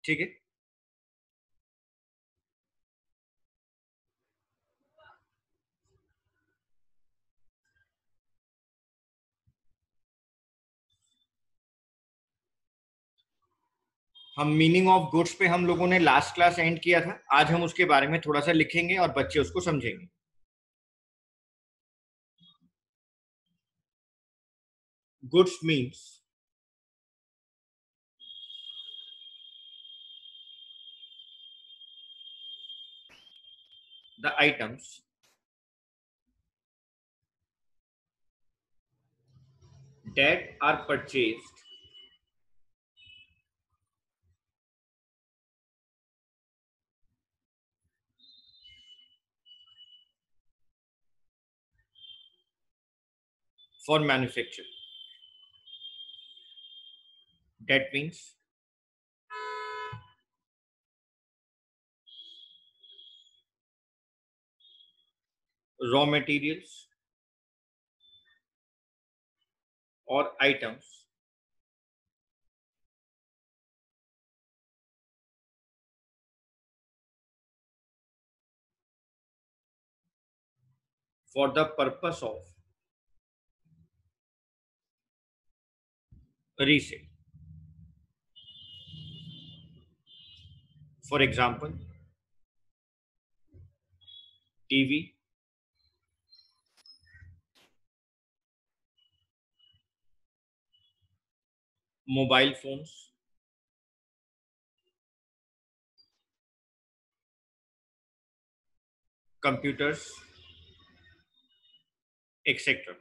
ठीक है। हम मीनिंग ऑफ गुड्स पे हम लोगों ने लास्ट क्लास एंड किया था। आज हम उसके बारे में थोड़ा सा लिखेंगे और बच्चे उसको समझेंगे। Goods means the items that are purchased for manufacture. That means raw materials or items for the purpose of resale. For example, TV, mobile phones, computers, etc.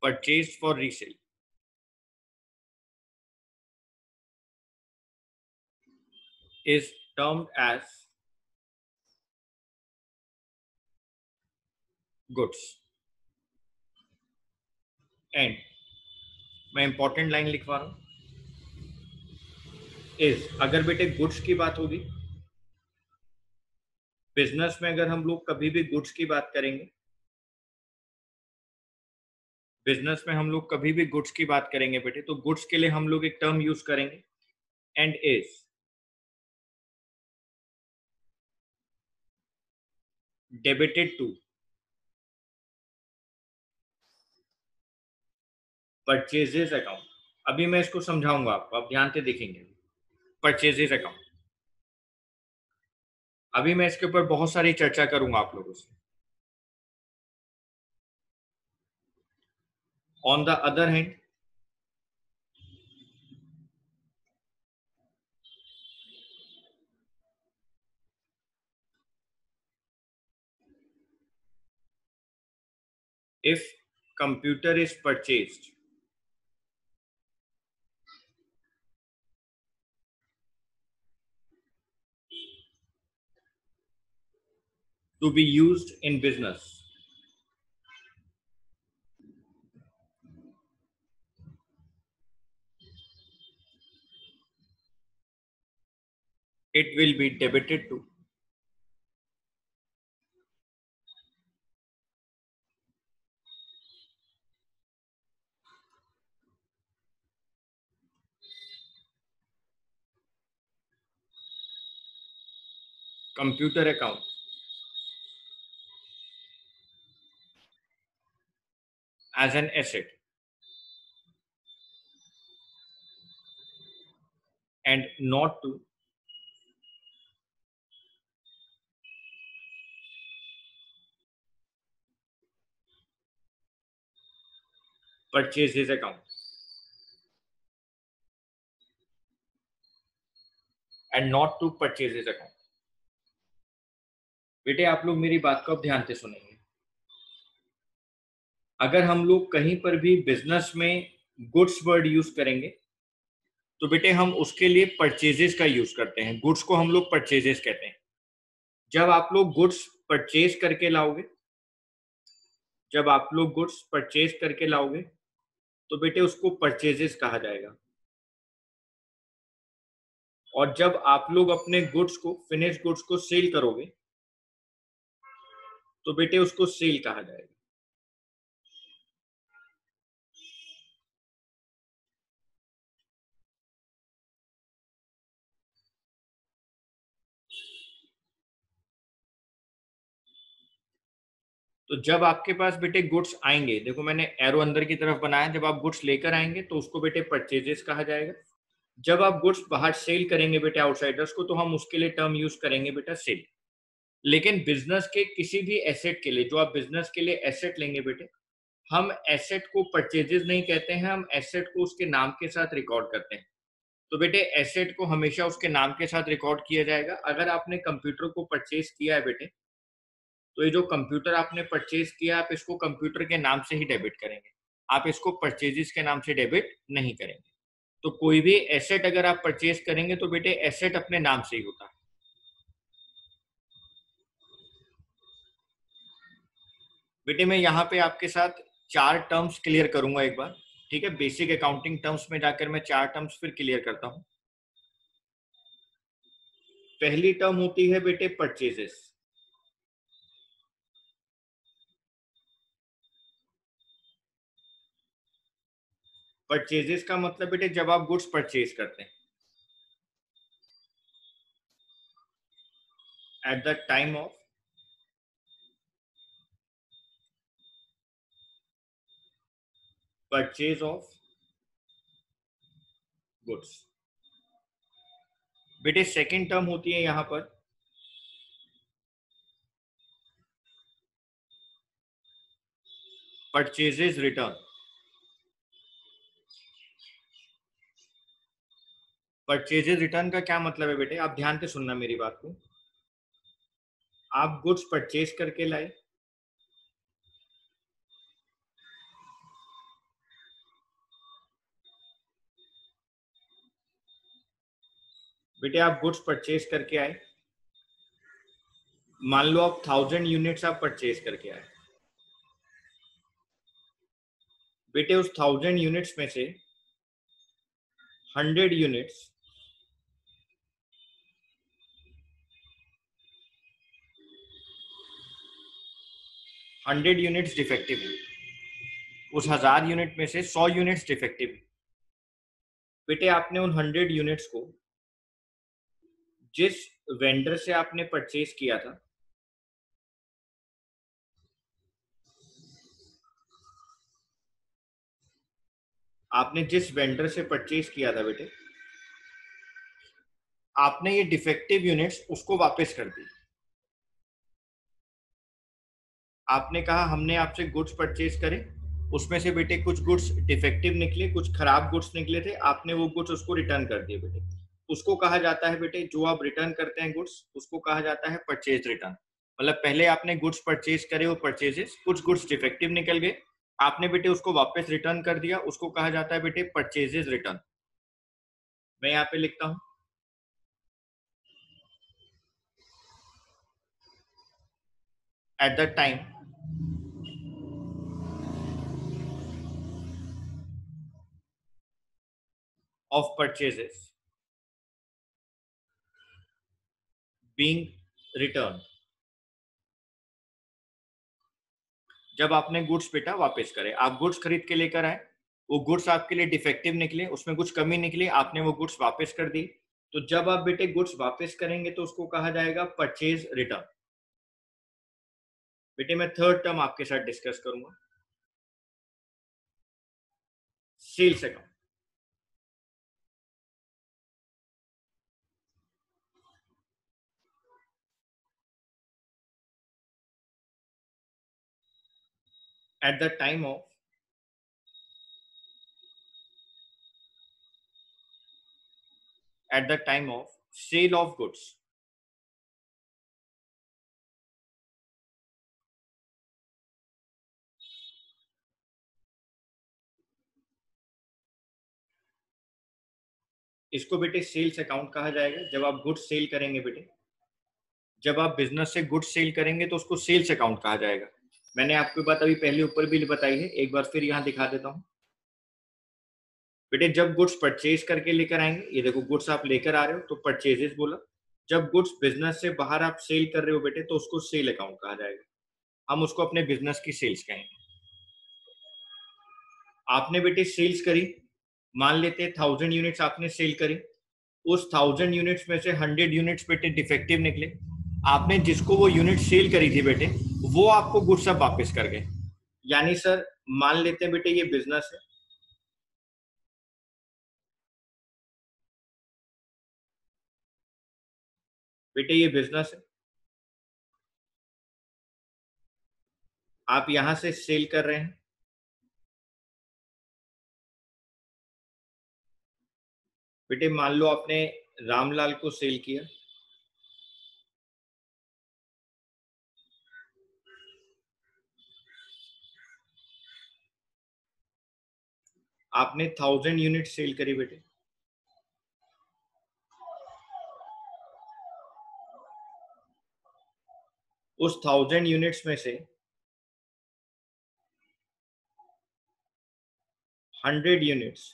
Purchased for resale is termed as goods. And मैं important line लिखवा रहा हूं, is अगर बेटे goods की बात होगी, business में अगर हम लोग कभी भी गुड्स की बात करेंगे, बिजनेस में हम लोग कभी भी गुड्स की बात करेंगे बेटे, तो गुड्स के लिए हम लोग एक टर्म यूज करेंगे, and is debited to purchases account. अभी मैं इसको समझाऊंगा आपको, आप ध्यान से देखेंगे। परचेजेस अकाउंट, अभी मैं इसके ऊपर बहुत सारी चर्चा करूंगा आप लोगों से। On the other hand, if computer is purchased to be used in business, it will be debited to computer account as an asset and not to purchases account and not to purchases account। बेटे आप लोग मेरी बात को अब ध्यान से सुनेंगे। अगर हम लोग कहीं पर भी बिजनेस में गुड्स वर्ड यूज करेंगे, तो बेटे हम उसके लिए परचेजेस का यूज करते हैं। गुड्स को हम लोग परचेजेस कहते हैं। जब आप लोग गुड्स परचेज करके लाओगे, जब आप लोग गुड्स परचेज करके लाओगे, तो बेटे उसको परचेजेस कहा जाएगा। और जब आप लोग अपने गुड्स को, फिनिश गुड्स को सेल करोगे, तो बेटे उसको सेल कहा जाएगा। तो जब आपके पास बेटे गुड्स आएंगे, देखो मैंने एरो अंदर की तरफ बनाया, जब आप गुड्स लेकर आएंगे तो उसको बेटे परचेजेस कहा जाएगा। जब आप गुड्स बाहर सेल करेंगे बेटे आउटसाइडर्स को, तो हम उसके लिए टर्म यूज करेंगे बेटा सेल। लेकिन बिजनेस के किसी भी एसेट के लिए, जो आप बिजनेस के लिए एसेट लेंगे बेटे, हम एसेट को परचेजेस नहीं कहते हैं, हम एसेट को उसके नाम के साथ रिकॉर्ड करते हैं। तो बेटे एसेट को हमेशा उसके नाम के साथ रिकॉर्ड किया जाएगा। अगर आपने कंप्यूटर को परचेज किया है बेटे, तो ये जो कंप्यूटर आपने परचेज किया, आप इसको कंप्यूटर के नाम से ही डेबिट करेंगे, आप इसको परचेजेस के नाम से डेबिट नहीं करेंगे। तो कोई भी एसेट अगर आप परचेज करेंगे तो बेटे एसेट अपने नाम से ही होता है। बेटे मैं यहाँ पे आपके साथ 4 टर्म्स क्लियर करूंगा एक बार, ठीक है? बेसिक अकाउंटिंग टर्म्स में जाकर मैं 4 टर्म्स फिर क्लियर करता हूँ। पहली टर्म होती है बेटे परचेजेस। परचेजेस का मतलब बेटे जब आप गुड्स परचेज करते हैं, eight the time of purchase of goods. बेटे सेकंड टर्म होती है यहां पर परचेजेस रिटर्न। परचेजेस रिटर्न का क्या मतलब है बेटे, आप ध्यान से सुनना मेरी बात को। आप गुड्स परचेज करके लाए, बेटे आप गुड्स परचेज करके आए, मान लो आप 1000 यूनिट्स आप परचेज करके आए। बेटे उस 1000 यूनिट्स में से 100 यूनिट्स 100 यूनिट्स डिफेक्टिव है, उस 1000 यूनिट में से 100 यूनिट्स डिफेक्टिव है। बेटे आपने उन 100 यूनिट्स को जिस वेंडर से आपने परचेज किया था, आपने जिस वेंडर से परचेज किया था बेटे, आपने ये डिफेक्टिव यूनिट्स उसको वापस कर दी। आपने कहा हमने आपसे गुड्स परचेज करे, उसमें से बेटे कुछ गुड्स डिफेक्टिव निकले, कुछ खराब गुड्स निकले थे, आपने वो गुड्स उसको रिटर्न कर दिए बेटे। उसको कहा जाता है बेटे, जो आप रिटर्न करते हैं गुड्स, उसको कहा जाता है परचेज रिटर्न। मतलब पहले आपने गुड्स परचेज करे, वो परचेजेस, कुछ गुड्स डिफेक्टिव निकल गए, आपने बेटे उसको वापस रिटर्न कर दिया, उसको कहा जाता है बेटे परचेजेस रिटर्न। मैं यहाँ पे लिखता हूँ, eight the time of purchases being return. जब आपने गुड्स बेटा वापस करे, आप गुड्स खरीद के लेकर आए, वो गुड्स आपके लिए डिफेक्टिव निकले, उसमें कुछ कमी निकली, आपने वो गुड्स वापस कर दी। तो जब आप बेटे गुड्स वापस करेंगे तो उसको कहा जाएगा परचेज रिटर्न। बेटे मैं थर्ड टर्म आपके साथ डिस्कस करूंगा, sales account. At the time of sale of goods, इसको बेटे सेल्स अकाउंट कहा जाएगा। जब आप गुड्स सेल करेंगे बेटे, जब आप बिजनेस से गुड्स सेल करेंगे तो उसको सेल्स अकाउंट कहा जाएगा। मैंने आपको बात अभी पहले ऊपर भी बताई है, एक बार फिर यहाँ दिखा देता हूँ। बेटे जब गुड्स परचेज करके लेकर आएंगे, ये देखो गुड्स आप लेकर आ रहे हो तो परचेजेस बोला। जब गुड्स बिजनेस से बाहर आप सेल कर रहे हो बेटे, तो उसको सेल अकाउंट कहा जाएगा। हम उसको अपने बिजनेस की सेल्स कहेंगे। आपने बेटे सेल्स करी, मान लेते 1000 यूनिट्स आपने सेल करी, उस 1000 यूनिट्स में से 100 यूनिट्स बेटे डिफेक्टिव निकले। आपने जिसको वो यूनिट सेल करी थी बेटे, वो आपको गुड्स सब वापस कर गए। यानी सर मान लेते हैं बेटे ये बिजनेस है, बेटे ये बिजनेस है, आप यहां से सेल कर रहे हैं, बेटे मान लो आपने रामलाल को सेल किया, आपने 1000 यूनिट सेल करी बेटे, उस 1000 यूनिट्स में से 100 यूनिट्स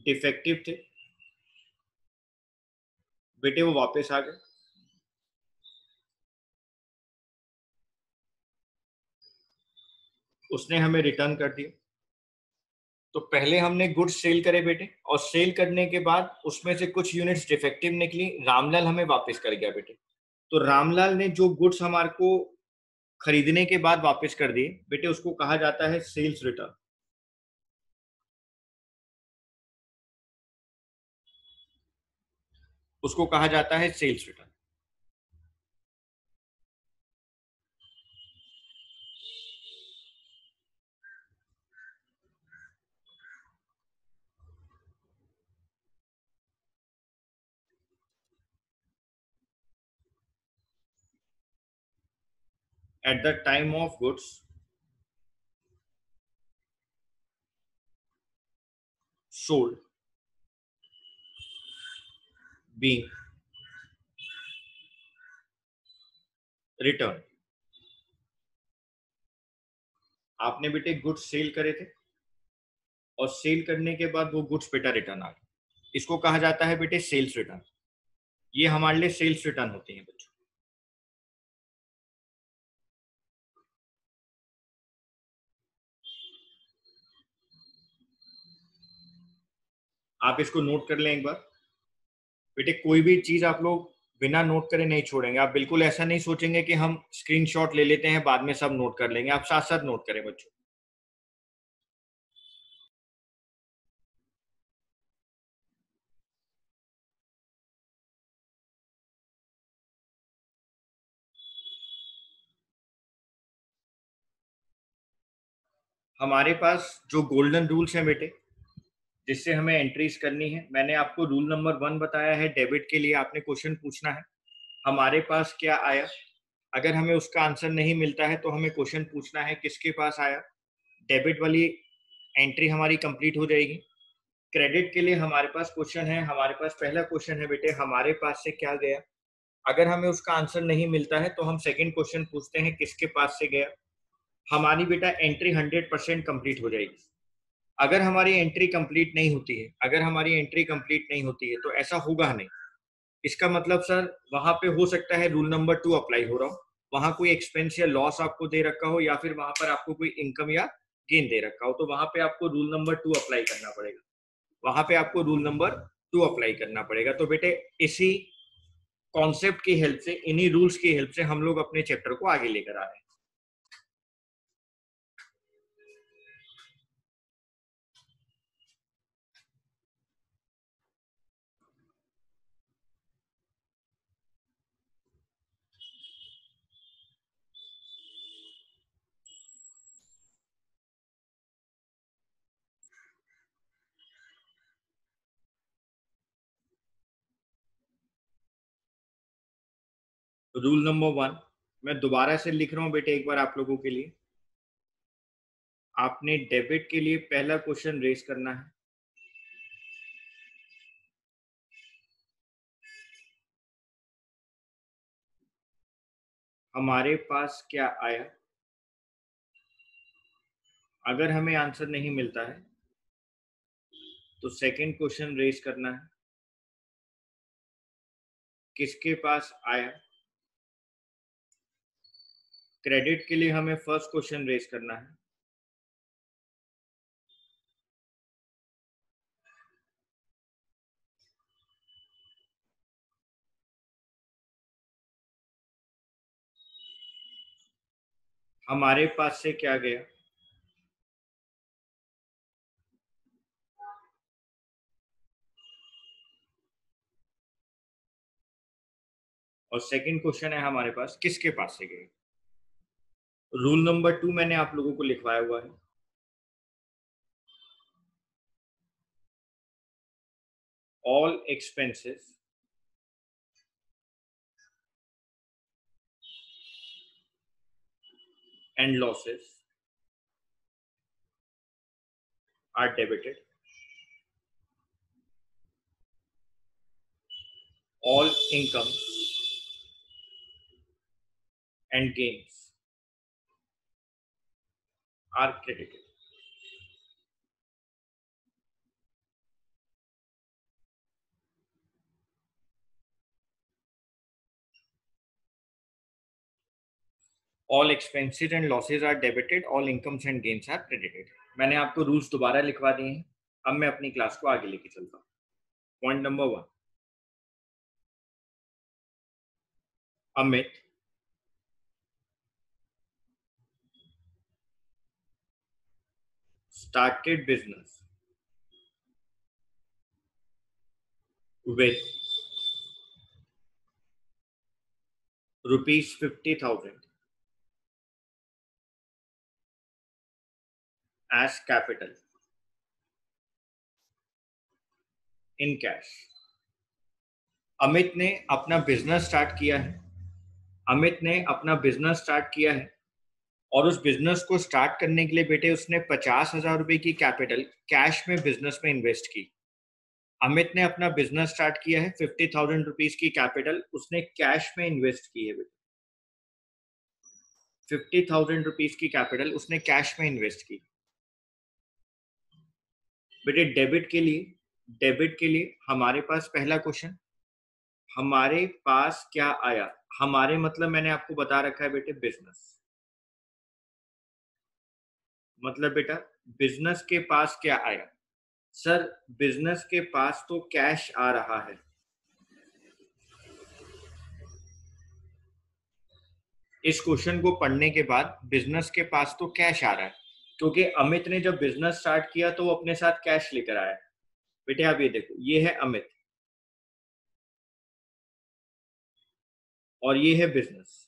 डिफेक्टिव थे, बेटे वो वापस आ गए, उसने हमें रिटर्न कर दिया। तो पहले हमने गुड्स सेल करे बेटे, और सेल करने के बाद उसमें से कुछ यूनिट्स डिफेक्टिव निकली, रामलाल हमें वापस कर गया बेटे। तो रामलाल ने जो गुड्स हमारे को खरीदने के बाद वापस कर दिए बेटे, उसको कहा जाता है सेल्स रिटर्न। उसको कहा जाता है sales return. At the time of goods sold being return. आपने बेटे गुड्स सेल करे थे, और सेल करने के बाद वो गुड्स बेटा रिटर्न आ गए, इसको कहा जाता है बेटे सेल्स रिटर्न। ये हमारे लिए सेल्स रिटर्न होते हैं बच्चों। आप इसको नोट कर लें एक बार। बेटे कोई भी चीज आप लोग बिना नोट करे नहीं छोड़ेंगे। आप बिल्कुल ऐसा नहीं सोचेंगे कि हम स्क्रीनशॉट ले लेते हैं बाद में सब नोट कर लेंगे। आप साथ साथ नोट करें बच्चों। हमारे पास जो गोल्डन रूल्स हैं बेटे, जिससे हमें एंट्रीज करनी है, मैंने आपको रूल नंबर 1 बताया है। डेबिट के लिए आपने क्वेश्चन पूछना है हमारे पास क्या आया। अगर हमें उसका आंसर नहीं मिलता है तो हमें क्वेश्चन पूछना है किसके पास आया। डेबिट वाली एंट्री हमारी कंप्लीट हो जाएगी। क्रेडिट के लिए हमारे पास क्वेश्चन है, हमारे पास पहला क्वेश्चन है बेटे हमारे पास से क्या गया। अगर हमें उसका आंसर नहीं मिलता है तो हम सेकंड क्वेश्चन पूछते हैं किसके पास से गया। हमारी बेटा एंट्री 100% कंप्लीट हो जाएगी। अगर हमारी एंट्री कंप्लीट नहीं होती है, अगर हमारी एंट्री कंप्लीट नहीं होती है तो ऐसा होगा नहीं। इसका मतलब सर वहां पे हो सकता है रूल नंबर 2 अप्लाई हो रहा हो, वहां कोई एक्सपेंस या लॉस आपको दे रखा हो, या फिर वहां पर आपको कोई इनकम या गेन दे रखा हो, तो वहां पे आपको रूल नंबर 2 अप्लाई करना पड़ेगा। वहां पे आपको रूल नंबर 2 अप्लाई करना पड़ेगा। तो बेटे इसी कॉन्सेप्ट की हेल्प से, इन्हीं रूल्स की हेल्प से हम लोग अपने चैप्टर को आगे लेकर आ रहे हैं। रूल नंबर 1 मैं दोबारा से लिख रहा हूं बेटे एक बार आप लोगों के लिए। आपने डेबिट के लिए पहला क्वेश्चन रेज करना है। हमारे पास क्या आया। अगर हमें आंसर नहीं मिलता है तो सेकंड क्वेश्चन रेज करना है। किसके पास आया। क्रेडिट के लिए हमें फर्स्ट क्वेश्चन रेज करना है। हमारे पास से क्या गया। और सेकंड क्वेश्चन है हमारे पास किसके पास से गया। रूल नंबर 2 मैंने आप लोगों को लिखवाया हुआ है। All expenses and losses are debited. All income and gains are credited. All expenses and losses are debited, all incomes and gains are credited. मैंने आपको रूल्स दोबारा लिखवा दिए हैं। अब मैं अपनी क्लास को आगे लेके चलता हूँ। Point number 1, Amit started business with rupees 50,000 as capital in cash। Amit ने अपना बिजनेस स्टार्ट किया है। अमित ने अपना बिजनेस स्टार्ट किया है और उस बिजनेस को स्टार्ट करने के लिए बेटे उसने 50,000 रुपए की कैपिटल कैश में बिजनेस में इन्वेस्ट की। अमित ने अपना बिजनेस स्टार्ट किया है, 50,000 रुपीज की कैपिटल उसने कैश में इन्वेस्ट की है बेटे। 50,000 रुपीज की कैपिटल उसने कैश में इन्वेस्ट की। बेटे डेबिट के लिए हमारे पास पहला क्वेश्चन, हमारे पास क्या आया। हमारे मतलब मैंने आपको बता रखा है बेटे बिजनेस, मतलब बेटा बिजनेस के पास क्या आया। सर बिजनेस के पास तो कैश आ रहा है। इस क्वेश्चन को पढ़ने के बाद बिजनेस के पास तो कैश आ रहा है, क्योंकि अमित ने जब बिजनेस स्टार्ट किया तो वो अपने साथ कैश लेकर आया। बेटे आप ये देखो, ये है अमित और ये है बिजनेस।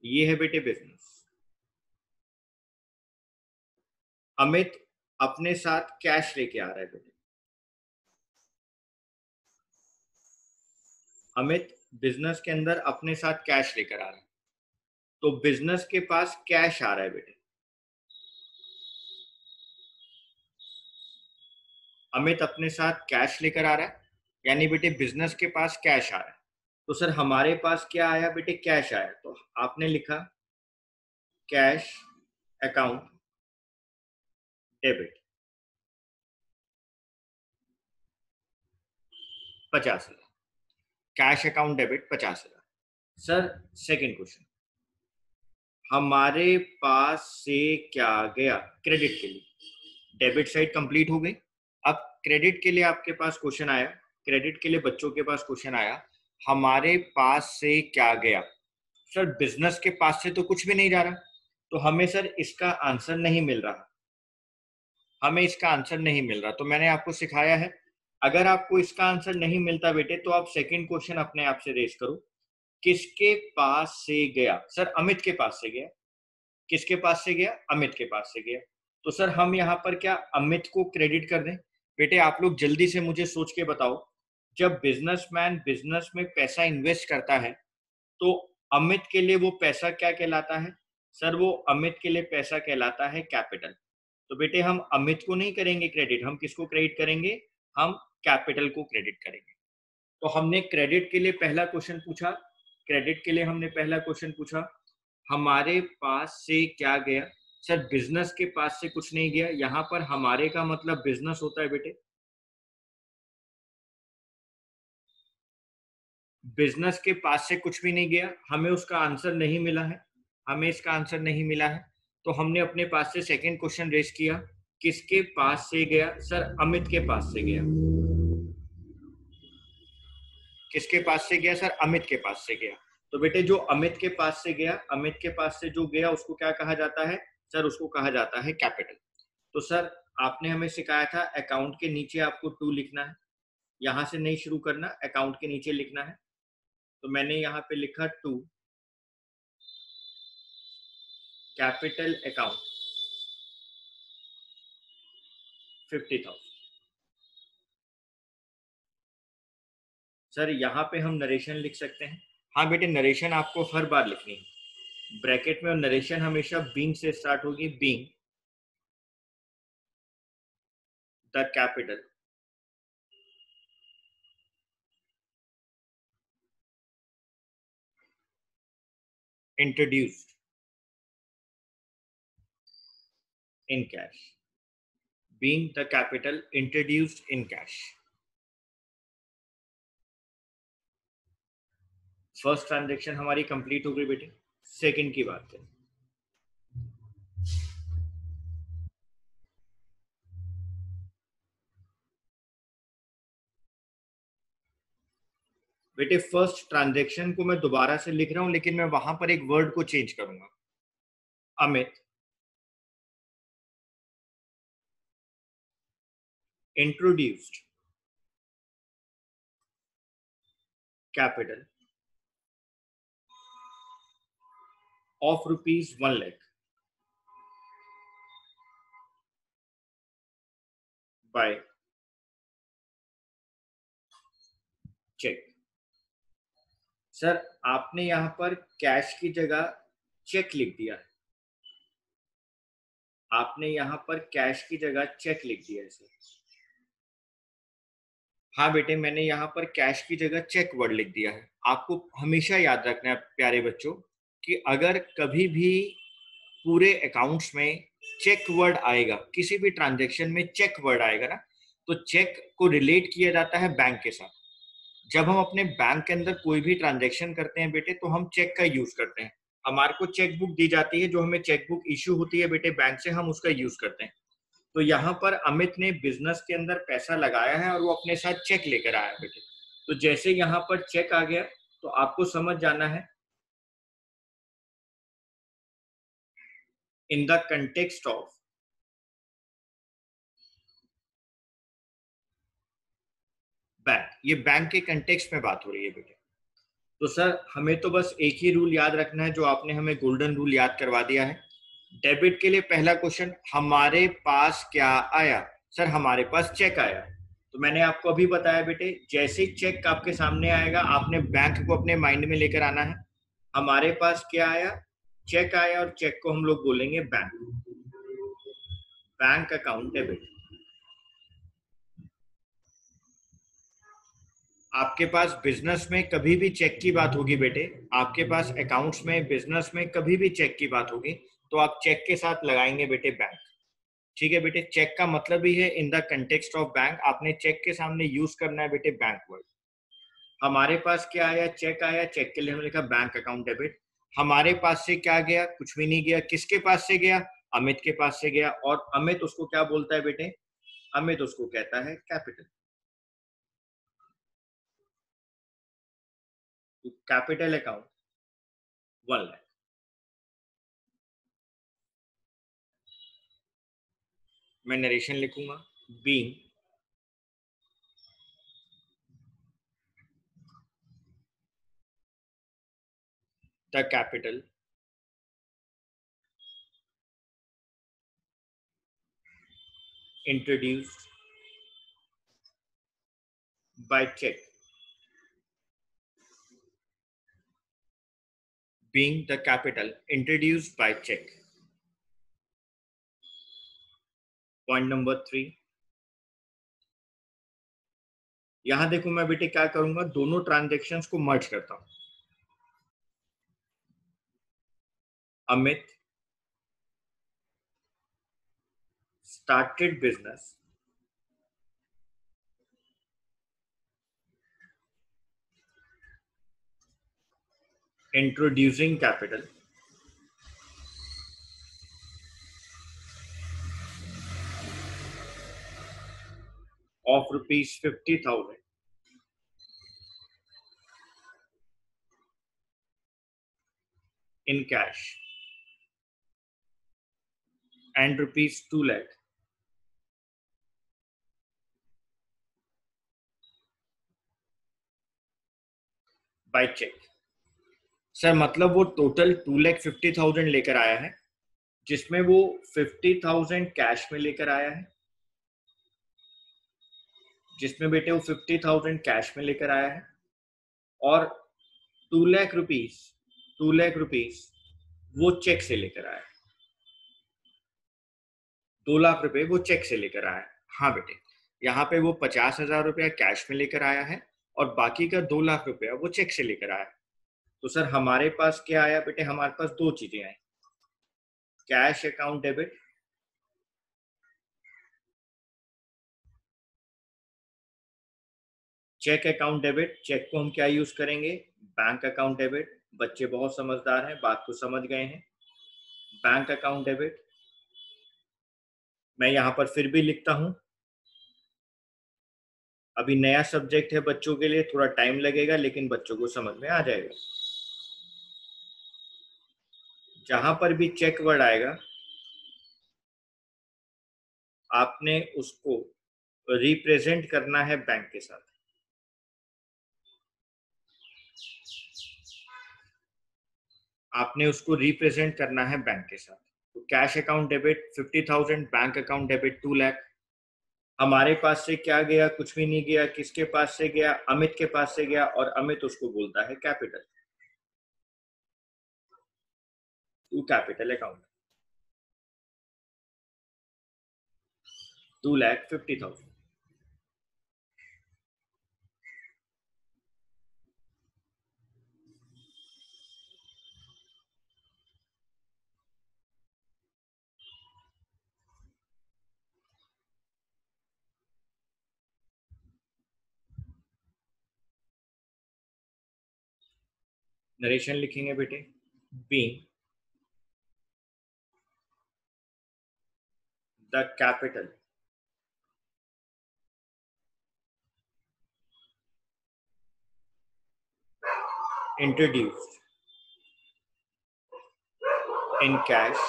ये है बेटे बिजनेस। अमित अपने साथ कैश लेके आ रहा है बेटे। अमित बिजनेस के अंदर अपने साथ कैश लेकर आ रहा है, तो बिजनेस के पास कैश आ रहा है बेटे। अमित अपने साथ कैश लेकर आ रहा है, यानी बेटे बिजनेस के पास कैश आ रहा है। तो सर हमारे पास क्या आया बेटे, कैश आया। तो आपने लिखा cash account debit 50,000। Cash account debit 50,000। Sir second question, हमारे पास से क्या गया क्रेडिट के लिए। डेबिट साइड कंप्लीट हो गई। अब क्रेडिट के लिए आपके पास क्वेश्चन आया, क्रेडिट के लिए बच्चों के पास क्वेश्चन आया, हमारे पास से क्या गया। सर बिजनेस के पास से तो कुछ भी नहीं जा रहा, तो हमें सर इसका आंसर नहीं मिल रहा। हमें इसका आंसर नहीं मिल रहा, तो मैंने आपको सिखाया है अगर आपको इसका आंसर नहीं मिलता बेटे तो आप सेकंड क्वेश्चन अपने आप से रेज करो, किसके पास से गया। सर अमित के पास से गया। किसके पास से गया, अमित के पास से गया। तो सर हम यहाँ पर क्या अमित को क्रेडिट कर दें। बेटे आप लोग जल्दी से मुझे सोच के बताओ, जब बिजनेसमैन बिजनेस में पैसा इन्वेस्ट करता है तो अमित के लिए वो पैसा क्या कहलाता है। सर वो अमित के लिए पैसा कहलाता है कैपिटल। तो बेटे हम अमित को नहीं करेंगे क्रेडिट, हम किसको क्रेडिट करेंगे, हम कैपिटल को क्रेडिट करेंगे। तो हमने क्रेडिट के लिए पहला क्वेश्चन पूछा, क्रेडिट के लिए हमने पहला क्वेश्चन पूछा, हमारे पास से क्या गया। सर बिजनेस के पास से कुछ नहीं गया, यहाँ पर हमारे का मतलब बिजनेस होता है बेटे। बिजनेस के पास से कुछ भी नहीं गया, हमें उसका आंसर नहीं मिला है, हमें इसका आंसर नहीं मिला है, तो हमने अपने पास से सेकंड क्वेश्चन रेज किया। किसके पास से गया? सर अमित के पास से गया। किसके पास से गया? सर अमित के पास से गया। तो बेटे जो अमित के पास से गया, अमित के पास से जो गया उसको क्या कहा जाता है? सर उसको कहा जाता है कैपिटल। तो सर आपने हमें सिखाया था अकाउंट के नीचे आपको 2 लिखना है, यहां से नहीं शुरू करना, अकाउंट के नीचे लिखना है। तो मैंने यहाँ पे लिखा 2 कैपिटल अकाउंट 50,000। सर यहाँ पे हम नरेशन लिख सकते हैं। हाँ बेटे नरेशन आपको हर बार लिखनी है ब्रैकेट में, और नरेशन हमेशा बीइंग से स्टार्ट होगी। Being the capital introduced in cash. Being the capital introduced in cash. First transaction हमारी कंप्लीट हो गई बेटे। सेकंड की बात करें, बेटे फर्स्ट ट्रांजेक्शन को मैं दोबारा से लिख रहा हूं, लेकिन मैं वहां पर एक वर्ड को चेंज करूंगा। Amit introduced capital of ₹1 lakh by cheque. Sir आपने यहां पर कैश की जगह चेक लिख दिया है, आपने यहां पर कैश की जगह चेक लिख दिया है सर। हाँ बेटे मैंने यहाँ पर कैश की जगह चेक वर्ड लिख दिया है। आपको हमेशा याद रखना है प्यारे बच्चों कि अगर कभी भी पूरे अकाउंट्स में चेक वर्ड आएगा, किसी भी ट्रांजैक्शन में चेक वर्ड आएगा ना, तो चेक को रिलेट किया जाता है बैंक के साथ। जब हम अपने बैंक के अंदर कोई भी ट्रांजैक्शन करते हैं बेटे, तो हम चेक का यूज करते हैं। हमारे को चेक बुक दी जाती है, जो हमें चेक बुक इश्यू होती है बेटे बैंक से, हम उसका यूज करते हैं। तो यहाँ पर अमित ने बिजनेस के अंदर पैसा लगाया है और वो अपने साथ चेक लेकर आया बेटे। तो जैसे यहाँ पर चेक आ गया, तो आपको समझ जाना है in the context of bank. ये बैंक के कंटेक्स्ट में बात हो रही है बेटे। तो सर हमें तो बस एक ही रूल याद रखना है, जो आपने हमें गोल्डन रूल याद करवा दिया है। डेबिट के लिए पहला क्वेश्चन, हमारे पास क्या आया? सर हमारे पास चेक आया। तो मैंने आपको अभी बताया बेटे, जैसे चेक आपके सामने आएगा आपने बैंक को अपने माइंड में लेकर आना है। हमारे पास क्या आया? चेक आया, और चेक को हम लोग बोलेंगे बैंक। Bank account debit. आपके पास बिजनेस में कभी भी चेक की बात होगी बेटे, आपके पास अकाउंट्स में बिजनेस में कभी भी चेक की बात होगी, तो आप चेक के साथ लगाएंगे बेटे बैंक। ठीक है बेटे, चेक का मतलब ही है in the context of bank. आपने चेक के सामने यूज करना है बेटे बैंक वर्ड। हमारे पास क्या आया? चेक आया, चेक के लिए हमने लिखा बैंक अकाउंट डेबिट। हमारे पास से क्या गया? कुछ भी नहीं गया। किसके पास से गया? अमित के पास से गया। और अमित उसको क्या बोलता है बेटे? अमित उसको कहता है कैपिटल। Capital account 1 lakh. मैं नरेशन लिखूंगा, being the capital introduced by check, being the capital introduced by check. Point number 3, यहां देखो मैं बेटे क्या करूंगा, दोनों ट्रांजेक्शन्स को मर्ज करता हूं। Amit started business introducing capital of rupees 50,000 in cash and rupees 2 lakh by check. Sir मतलब वो टोटल 2,50,000 लेकर आया है, जिसमें वो 50,000 कैश में लेकर आया है, जिसमें बेटे वो 50,000 कैश में लेकर आया है, और 2 लाख रुपीस वो चेक से लेकर आया है। 2 लाख रुपए वो चेक से लेकर आया है। हाँ बेटे, यहाँ पे वो 50,000 रुपया कैश में लेकर आया है और बाकी का 2 लाख रुपया वो चेक से लेकर आया है। तो सर हमारे पास क्या आया बेटे? हमारे पास दो चीजें आई, cash account debit cheque account debit. Cheque को हम क्या यूज करेंगे? Bank account debit. बच्चे बहुत समझदार हैं, बात को समझ गए हैं। Bank account debit. मैं यहां पर फिर भी लिखता हूं, अभी नया सब्जेक्ट है बच्चों के लिए, थोड़ा टाइम लगेगा लेकिन बच्चों को समझ में आ जाएगा। जहां पर भी चेक वर्ड आएगा आपने उसको रिप्रेजेंट करना है बैंक के साथ। आपने उसको रिप्रेजेंट करना है बैंक के साथ। तो cash account debit 50,000, bank account debit 2 lakh. हमारे पास से क्या गया? कुछ भी नहीं गया। किसके पास से गया? अमित के पास से गया, और अमित उसको बोलता है capital, to capital account 2,50,000। Narration लिखेंगे बेटे, being the capital introduced in cash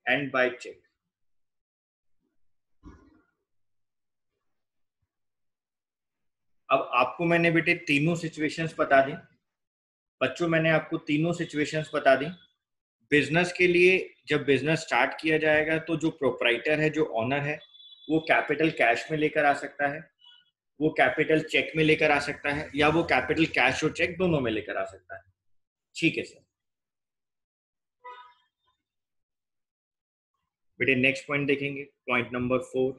and by check। अब आपको मैंने बेटे तीनों सिचुएशंस बता दी। बच्चों मैंने आपको तीनों सिचुएशंस बता दी। बिजनेस के लिए जब बिजनेस स्टार्ट किया जाएगा तो जो प्रोप्राइटर है, जो ऑनर है, वो कैपिटल कैश में लेकर आ सकता है, वो कैपिटल चेक में लेकर आ सकता है, या वो कैपिटल कैश और चेक दोनों में लेकर आ सकता है। ठीक है सर। बेटे नेक्स्ट पॉइंट देखेंगे, पॉइंट नंबर 4।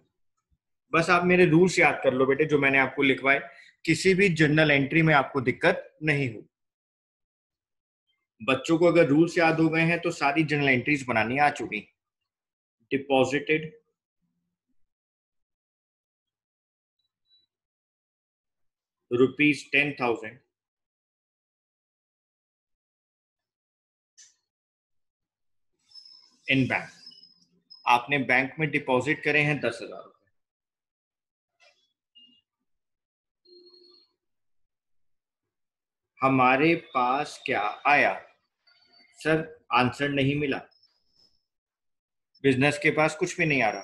बस आप मेरे रूल्स याद कर लो बेटे, जो मैंने आपको लिखवाए। किसी भी जर्नल एंट्री में आपको दिक्कत नहीं हो। बच्चों को अगर रूल्स याद हो गए हैं तो सारी जर्नल एंट्रीज बनानी आ चुकी। डिपॉजिटेड ₹10,000 इन बैंक। आपने बैंक में डिपॉजिट करे हैं 10,000 रुपए। हमारे पास क्या आया? सर आंसर नहीं मिला, बिजनेस के पास कुछ भी नहीं आ रहा।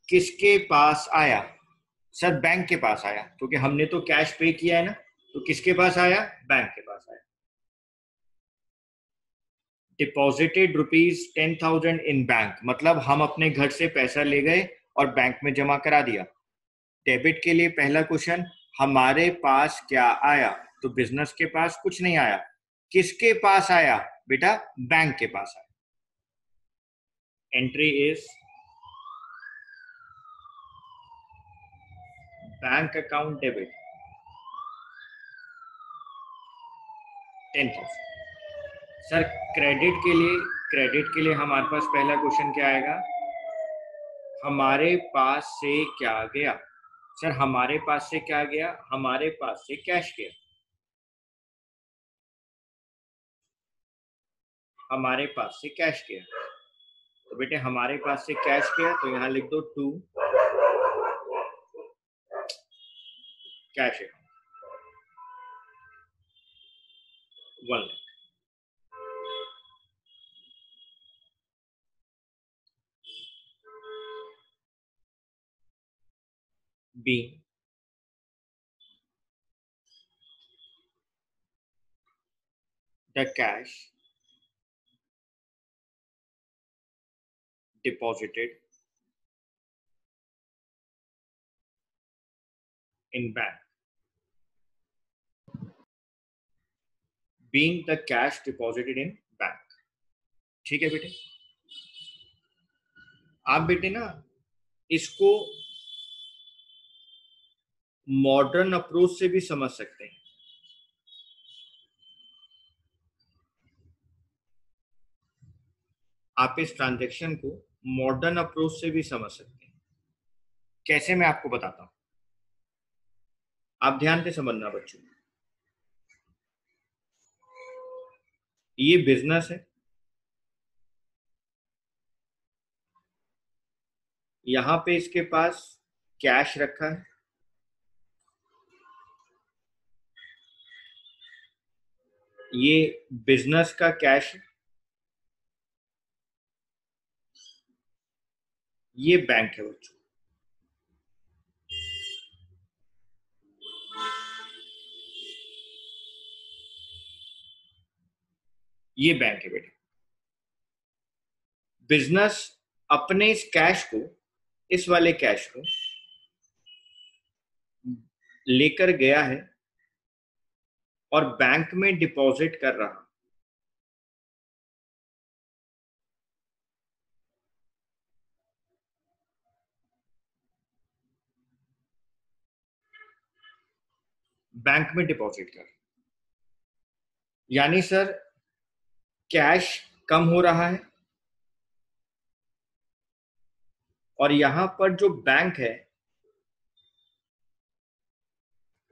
किसके पास आया? सर बैंक के पास आया, क्योंकि हमने तो कैश पे किया है ना। तो किसके पास आया? बैंक के पास आया। डिपॉजिटेड ₹10,000 इन बैंक, मतलब हम अपने घर से पैसा ले गए और बैंक में जमा करा दिया। डेबिट के लिए पहला क्वेश्चन, हमारे पास क्या आया? तो बिजनेस के पास कुछ नहीं आया। किसके पास आया? बेटा बैंक के पास आया। Entry is bank account debit 10,000। Sir credit के लिए हमारे पास पहला क्वेश्चन क्या आएगा, हमारे पास से क्या गया। सर हमारे पास से क्या गया, हमारे पास से कैश गया, हमारे पास से कैश गया। तो बेटे हमारे पास से कैश गया, तो यहां लिख दो 2 cash account 1 lakh. Be the cash deposited in bank, being the cash deposited in bank। ठीक है बेटे, आप बेटे ना इसको मॉडर्न अप्रोच से भी समझ सकते हैं। आप इस ट्रांजैक्शन को मॉडर्न अप्रोच से भी समझ सकते हैं। कैसे, मैं आपको बताता हूं, आप ध्यान से समझना बच्चों। ये बिजनेस है, यहां पे इसके पास कैश रखा है, ये बिजनेस का कैश है, ये बैंक है बच्चों। ये बैंक है बेटे। बिजनेस अपने इस कैश को, इस वाले कैश को लेकर गया है और बैंक में डिपॉजिट कर रहा। बैंक में डिपॉजिट कर, यानी सर कैश कम हो रहा है और यहां पर जो बैंक है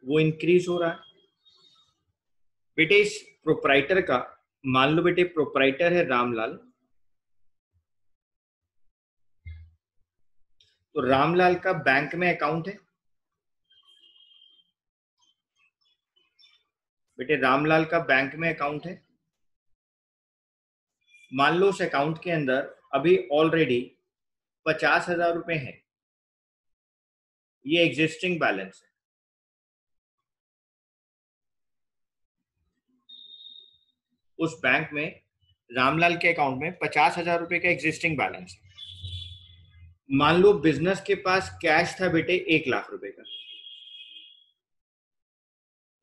वो इंक्रीज हो रहा है। बेटे इस प्रोपराइटर का, मान लो बेटे प्रोपराइटर है रामलाल, तो रामलाल का बैंक में अकाउंट है। बेटे रामलाल का बैंक में अकाउंट है। मान लो उस अकाउंट के अंदर अभी ऑलरेडी 50,000 रुपए है, ये एग्जिस्टिंग बैलेंस है। उस बैंक में, रामलाल के अकाउंट में 50,000 रुपए का एग्जिस्टिंग बैलेंस है। मान लो बिजनेस के पास कैश था बेटे 1 लाख रुपए का,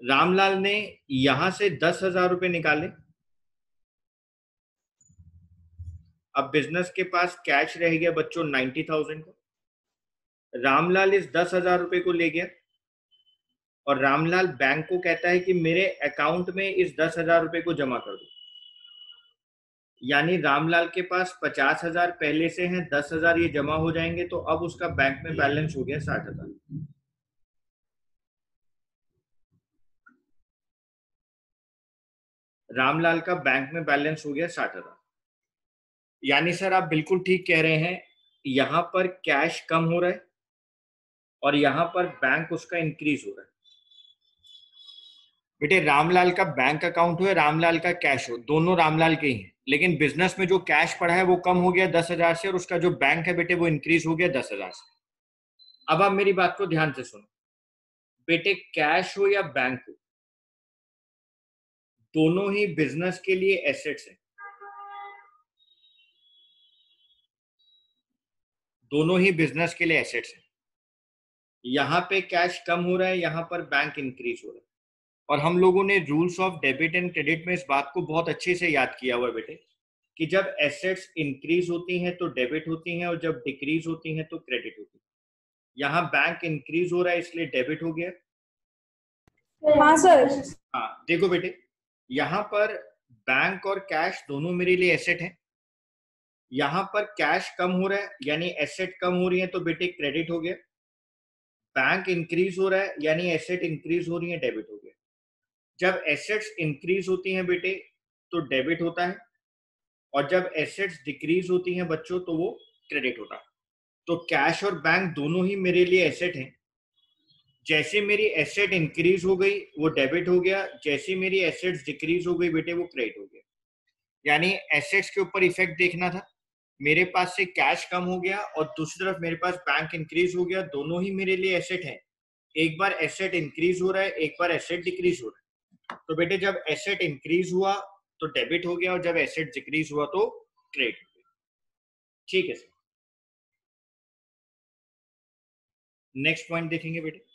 रामलाल ने यहां से 10,000 रुपए निकाले। अब बिजनेस के पास कैश रह गया बच्चों 90,000 का। रामलाल इस 10,000 रुपए को ले गया और रामलाल बैंक को कहता है कि मेरे अकाउंट में इस 10,000 रुपए को जमा कर दो। यानी रामलाल के पास 50,000 पहले से हैं, 10,000 ये जमा हो जाएंगे, तो अब उसका बैंक में बैलेंस हो गया 60,000। रामलाल का बैंक में बैलेंस हो गया 60,000। यानी सर आप बिल्कुल ठीक कह रहे हैं, यहां पर कैश कम हो रहा है और यहां पर बैंक उसका इंक्रीज हो रहा है। बेटे रामलाल का बैंक अकाउंट हो या रामलाल का कैश हो, दोनों रामलाल के ही हैं, लेकिन बिजनेस में जो कैश पड़ा है वो कम हो गया 10,000 से और उसका जो बैंक है बेटे वो इंक्रीज हो गया 10,000 से। अब आप मेरी बात को ध्यान से सुनो बेटे, कैश हो या बैंक हो, दोनों ही बिजनेस के लिए एसेट्स हैं। दोनों ही बिजनेस के लिए एसेट्स हैं। यहां पे कैश कम हो रहा है, यहां पर बैंक इंक्रीज हो रहा है। और हम लोगों ने rules of debit and credit में इस बात को बहुत अच्छे से याद किया हुआ है बेटे, कि जब एसेट्स इंक्रीज होती हैं तो डेबिट होती हैं और जब डिक्रीज होती हैं तो क्रेडिट होती है। यहाँ बैंक इंक्रीज हो रहा है इसलिए डेबिट हो गया। हाँ सर। हाँ देखो बेटे, यहाँ पर बैंक और कैश दोनों मेरे लिए एसेट है। यहां पर कैश कम हो रहा है यानी एसेट कम हो रही है, तो बेटे क्रेडिट हो गया। बैंक इंक्रीज हो रहा है यानी एसेट इंक्रीज हो रही है, डेबिट हो गया। जब एसेट्स इंक्रीज होती हैं बेटे तो डेबिट होता है, और जब एसेट्स डिक्रीज होती हैं बच्चों तो वो क्रेडिट होता है। तो कैश और बैंक दोनों ही मेरे लिए एसेट हैं। जैसे मेरी एसेट इंक्रीज हो गई वो डेबिट हो गया, जैसे मेरी एसेट्स डिक्रीज हो गई बेटे वो क्रेडिट हो गया। यानी एसेट्स के ऊपर इफेक्ट देखना था, मेरे पास से कैश कम हो गया और दूसरी तरफ मेरे पास बैंक इंक्रीज हो गया, दोनों ही मेरे लिए एसेट हैं। एक बार एसेट इंक्रीज हो रहा है, एक बार एसेट डिक्रीज हो रहा है। तो बेटे जब एसेट इंक्रीज हुआ तो डेबिट हो गया, और जब एसेट डिक्रीज हुआ तो क्रेडिट हो गया। ठीक है सर, नेक्स्ट पॉइंट देखेंगे बेटे,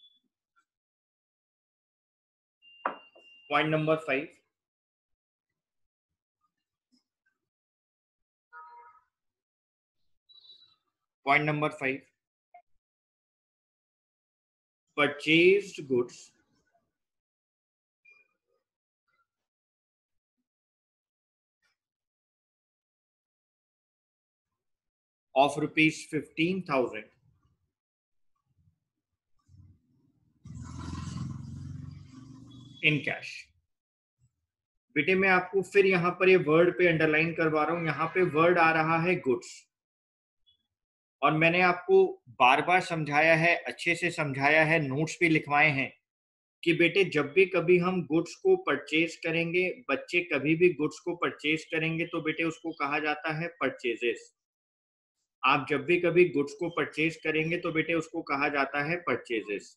point number 5। Point number 5, purchased goods of rupees 15,000 in cash। बेटे मैं आपको फिर यहाँ पर ये वर्ड पे अंडरलाइन करवा रहा हूँ, यहाँ पे वर्ड आ रहा है गुड्स। और मैंने आपको बार बार समझाया है, अच्छे से समझाया है, नोट्स भी लिखवाए हैं कि बेटे जब भी कभी हम गुड्स को परचेज करेंगे, बच्चे कभी भी गुड्स को परचेज करेंगे तो बेटे उसको कहा जाता है परचेजेस। आप जब भी कभी गुड्स को परचेज करेंगे तो बेटे उसको कहा जाता है परचेजेस।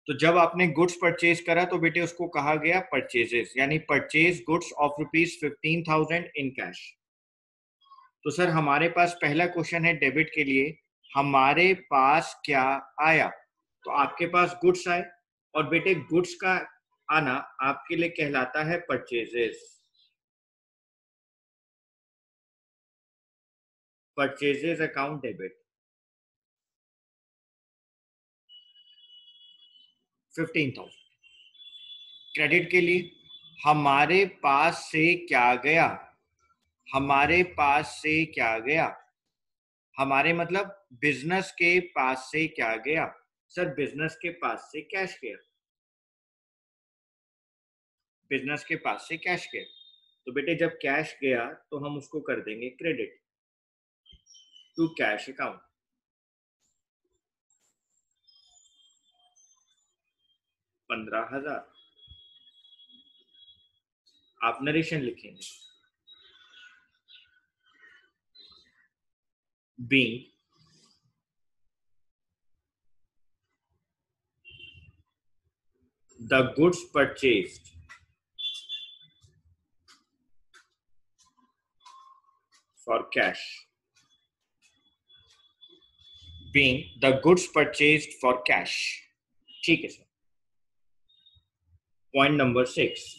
तो जब आपने गुड्स परचेज करा तो बेटे उसको कहा गया परचेजेस, यानी purchase goods of rupees 15,000 in cash. तो सर हमारे पास पहला क्वेश्चन है डेबिट के लिए, हमारे पास क्या आया? तो आपके पास गुड्स आए, और बेटे गुड्स का आना आपके लिए कहलाता है purchases. Purchases account debit 15,000। Credit के लिए हमारे पास से क्या गया? हमारे पास से क्या गया? हमारे मतलब बिजनेस के पास से क्या गया? सर बिजनेस के पास से कैश गया, बिजनेस के पास से कैश गया। तो बेटे जब कैश गया तो हम उसको कर देंगे क्रेडिट टू कैश अकाउंट। 15,000। आप नरेशन लिखेंगे, being the goods purchased for cash, being the goods purchased for cash। ठीक है सर। पॉइंट नंबर 6,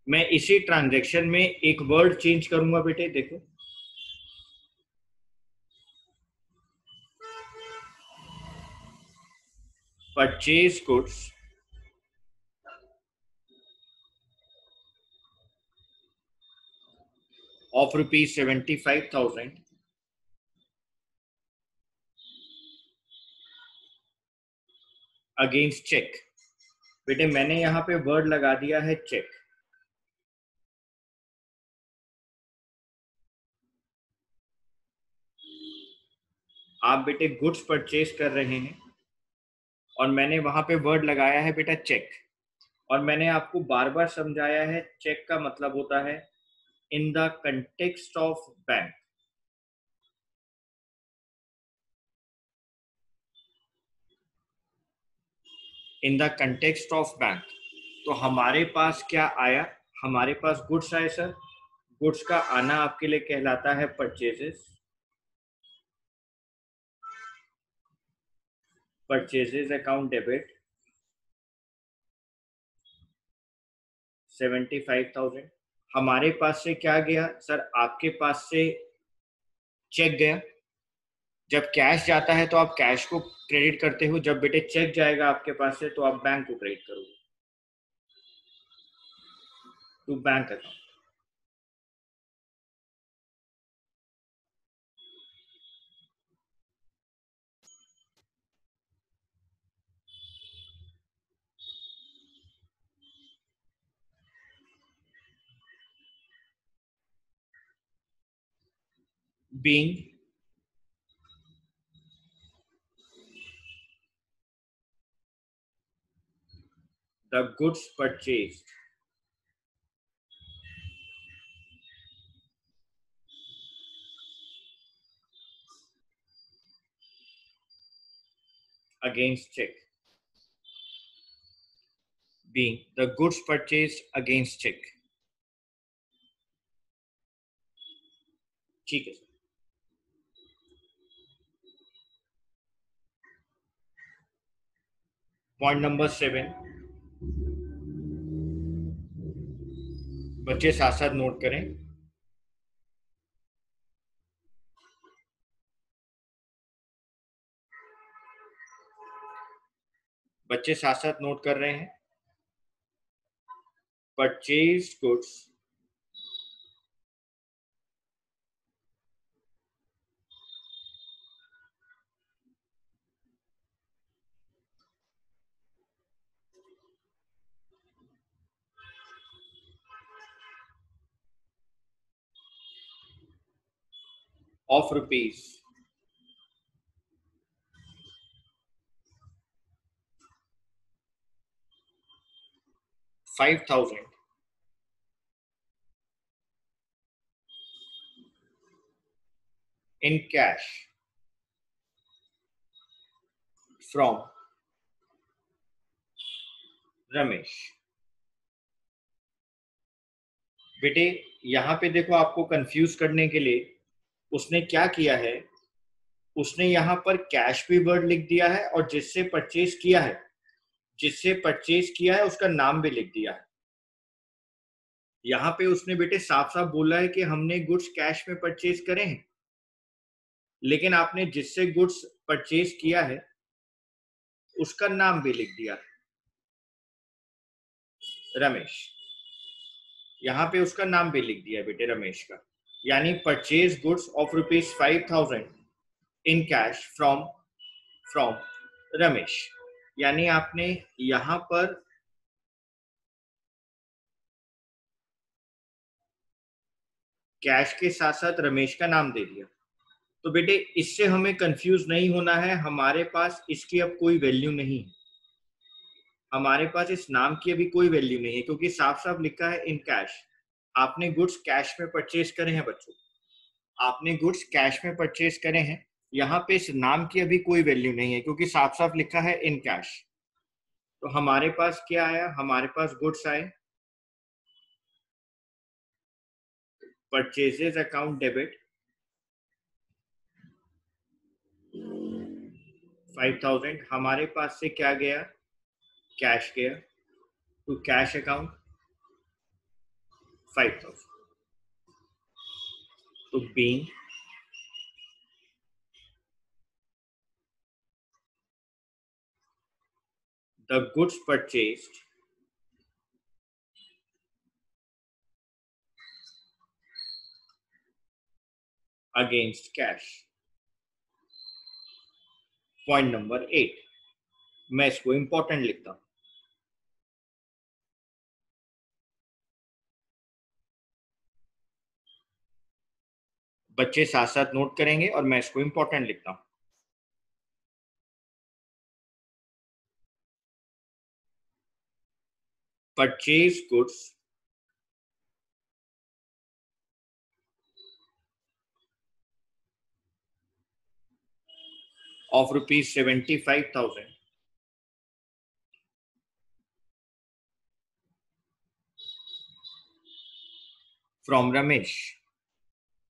मैं इसी ट्रांजैक्शन में एक वर्ड चेंज करूंगा बेटे, देखो purchase goods of rupees 75,000 against cheque. बेटे मैंने यहां पे वर्ड लगा दिया है चेक। आप बेटे गुड्स परचेज कर रहे हैं और मैंने वहां पे वर्ड लगाया है बेटा चेक, और मैंने आपको बार बार समझाया है चेक का मतलब होता है in the context of bank. In the context of bank. तो हमारे पास क्या आया? हमारे पास गुड्स आए सर। गुड्स का आना आपके लिए कहलाता है परचेजेस। Purchases account debit 75,000। हमारे पास से क्या गया सर? आपके पास से चेक गया। जब कैश जाता है तो आप कैश को क्रेडिट करते हो, जब बेटे चेक जाएगा आपके पास से तो आप बैंक को क्रेडिट करोगे to bank account. being the goods purchased against check, being the goods purchased against check. ठीक है सर। पॉइंट नंबर 7, बच्चे साथ साथ नोट करें। बच्चे साथ साथ नोट कर रहे हैं। Purchase goods of rupees 5,000 in cash from Ramesh. बेटे यहां पे देखो, आपको कंफ्यूज करने के लिए उसने क्या किया है, उसने यहां पर कैश भी वर्ड लिख दिया है और जिससे परचेज किया है, जिससे परचेज किया है उसका नाम भी लिख दिया है। यहाँ पे उसने बेटे साफ साफ बोला है कि हमने गुड्स कैश में परचेज करे हैं, लेकिन आपने जिससे गुड्स परचेज किया है उसका नाम भी लिख दिया है, रमेश। यहाँ पे उसका नाम भी लिख दिया बेटे रमेश का, यानी purchase goods of ₹5,000 in cash from Ramesh. यानी आपने यहाँ पर कैश के साथ साथ रमेश का नाम दे दिया। तो बेटे इससे हमें कंफ्यूज नहीं होना है, हमारे पास इसकी अब कोई वैल्यू नहीं है, हमारे पास इस नाम की अभी कोई वैल्यू नहीं है, क्योंकि साफ साफ लिखा है इन कैश। आपने गुड्स कैश में परचेज करे हैं बच्चों, आपने गुड्स कैश में परचेज करे हैं, यहाँ पे इस नाम की अभी कोई वैल्यू नहीं है क्योंकि साफ साफ लिखा है इन कैश। तो हमारे पास क्या आया, हमारे पास गुड्स आए, परचेजेस अकाउंट डेबिट 5,000, हमारे पास से क्या गया, कैश गया, टू कैश अकाउंट 5,000। तो being the goods purchased against cash। Point number 8, मैं इसको इंपॉर्टेंट लिखता हूं। बच्चे साथ साथ नोट करेंगे और मैं इसको इंपॉर्टेंट लिखता हूं। Purchase goods of ₹75,000 from Ramesh.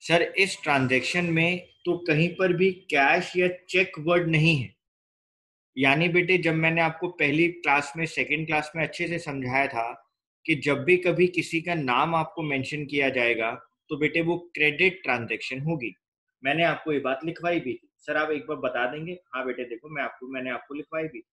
Sir इस ट्रांजैक्शन में तो कहीं पर भी कैश या चेक वर्ड नहीं है, यानी बेटे जब मैंने आपको पहली क्लास में, सेकंड क्लास में अच्छे से समझाया था कि जब भी कभी किसी का नाम आपको मेंशन किया जाएगा तो बेटे वो क्रेडिट ट्रांजैक्शन होगी। मैंने आपको ये बात लिखवाई भी थी। सर आप एक बार बता देंगे? हाँ बेटे देखो, मैंने आपको लिखवाई भी।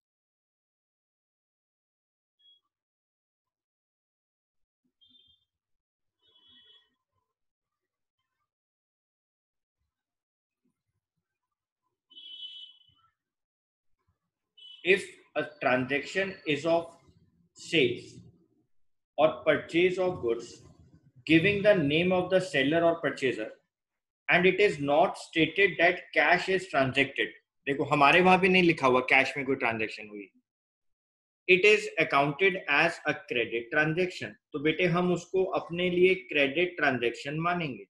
If a transaction is of sales or purchase of goods giving the name of the seller or purchaser, and it is not stated that cash is transacted. देखो हमारे वहां भी नहीं लिखा हुआ कैश में कोई ट्रांजेक्शन हुई। It is accounted as a credit transaction, तो बेटे हम उसको अपने लिए क्रेडिट ट्रांजेक्शन मानेंगे,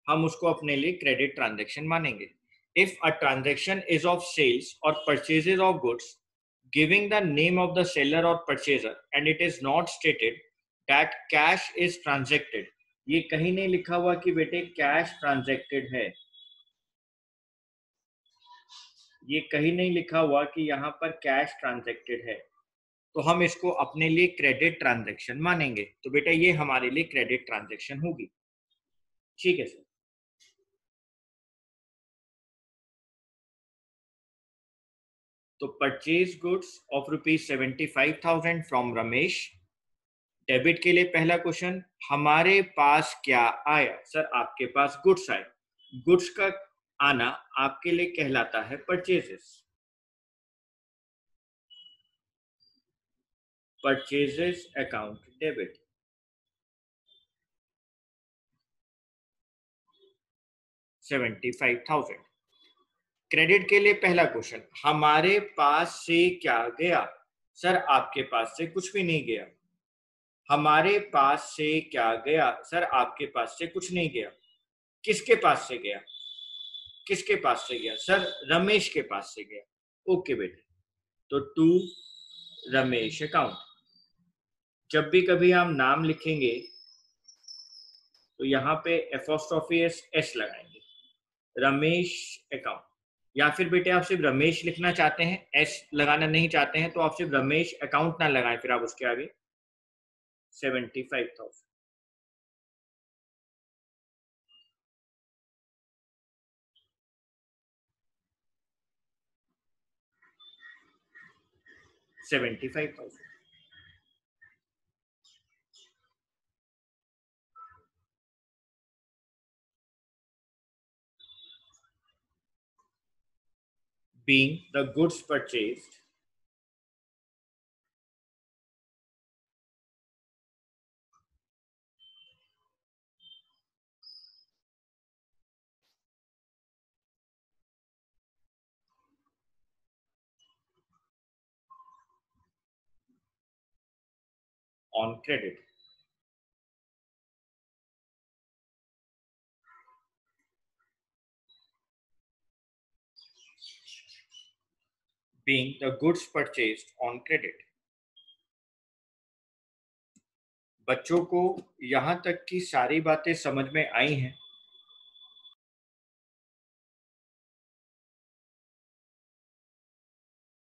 हम उसको अपने लिए क्रेडिट ट्रांजेक्शन मानेंगे। If a transaction is of sales और purchases of goods giving the name of the seller और purchaser and it is not stated that cash is transacted, ये कहीं नहीं लिखा हुआ कि बेटे कैश ट्रांजेक्टेड है, ये कहीं नहीं लिखा हुआ कि यहाँ पर कैश ट्रांजेक्टेड है, तो हम इसको अपने लिए क्रेडिट ट्रांजेक्शन मानेंगे। तो बेटा ये हमारे लिए क्रेडिट ट्रांजेक्शन होगी। ठीक है सर। तो purchase goods of ₹75,000 from Ramesh. Debit के लिए पहला क्वेश्चन, हमारे पास क्या आया? सर आपके पास गुड्स आए। गुड्स का आना आपके लिए कहलाता है purchases. Purchases account debit. $75,000। Credit के लिए पहला क्वेश्चन, हमारे पास से क्या गया? सर आपके पास से कुछ भी नहीं गया। हमारे पास से क्या गया? सर आपके पास से कुछ नहीं गया। किसके पास से गया? किसके पास से गया? सर रमेश के पास से गया। ओके बेटे, तो टू रमेश अकाउंट। जब भी कभी हम नाम लिखेंगे तो यहाँ पे एपोस्ट्रोफी एस लगाएंगे, रमेश अकाउंट। या फिर बेटे आप सिर्फ रमेश लिखना चाहते हैं, एस लगाना नहीं चाहते हैं, तो आप सिर्फ रमेश अकाउंट ना लगाएं, फिर आप उसके आगे 75,000। 75,000 being the goods purchased on credit। being the goods purchased on credit। बच्चों को यहाँ तक की सारी बातें समझ में आई हैं।